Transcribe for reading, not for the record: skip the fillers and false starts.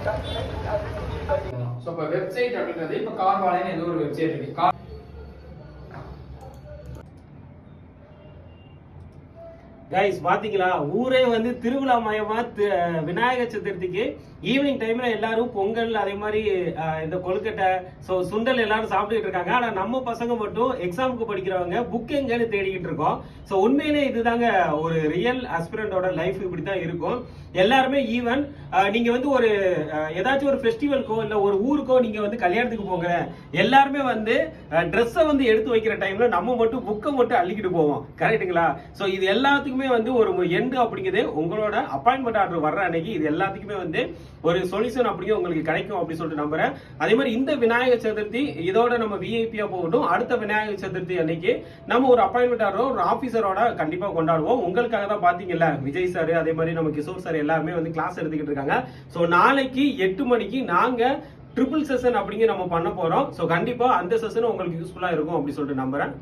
So இப்போ website அப்படின்றது இப்போ கார்வாலேன்னு ஏதோ ஒரு வெப்சைட் இருக்கு. கைஸ் பாத்தீங்களா, ஊரே வந்து திருவிழா மயமா விநாயகர் சதுர்த்திக்கு ஈவினிங் டைம்ல எல்லாரும் பொங்கல் அதே மாதிரி இந்த கொழுக்கட்டை சுண்டல் எல்லாரும் சாப்பிட்டுட்டு இருக்காங்க. ஆனா நம்ம பசங்க மட்டும் எக்ஸாமுக்கு படிக்கிறவங்க புக் எங்கன்னு தேடிக்கிட்டு இருக்கோம். ஸோ உண்மையிலே இதுதாங்க ஒரு ரியல் அஸ்பிரண்டோட லைஃப், இப்படித்தான் இருக்கும். எல்லாருமே ஈவன் நீங்க வந்து ஒரு ஏதாச்சும் ஒரு ஃபெஸ்டிவல்க்கோ இல்ல ஒரு ஊருக்கோ நீங்க வந்து கல்யாணத்துக்கு போங்க, எல்லாருமே வந்து ட்ரெஸ்ஸை வந்து எடுத்து வைக்கிற டைம்ல நம்ம மட்டும் புக்கை மட்டும் அள்ளிக்கிட்டு போவோம். கரெக்டுங்களா? ஸோ இது எல்லாத்துக்குமே வந்து ஒரு எண்டு அப்படிங்கிறது உங்களோட அப்பாயின்மெண்ட் ஆர்டர் வர்ற அன்னைக்கு இது எல்லாத்துக்குமே வந்து ஒரு சொல்யூஷன் அப்படிங்கிற உங்களுக்கு கிடைக்கும் அப்படின்னு சொல்லிட்டு நம்புறேன். அதே மாதிரி இந்த விநாயகர் சதுர்த்தி இதோட நம்ம விஐபியா போகட்டும். அடுத்த விநாயகர் சதுர்த்தி அன்னைக்கு நம்ம ஒரு அப்பாயின்மெண்ட் ஆர்டர் ஒரு ஆபீசரோட கண்டிப்பா கொண்டாடுவோம். உங்களுக்காக தான் பாத்தீங்கல்ல விஜய் சார் அதே மாதிரி நம்ம கிஷோர் சார் எல்லாருமே வந்து கிளாஸ் எடுத்துக்கிட்டு இருக்காங்க. ஸோ நாளைக்கு 8 மணிக்கு நாங்க ட்ரிபிள் செஷன் அப்படிங்கிற நம்ம பண்ண போறோம். ஸோ கண்டிப்பா அந்த செஷன் உங்களுக்கு யூஸ்ஃபுல்லா இருக்கும் அப்படின்னு சொல்லிட்டு நம்புறேன்.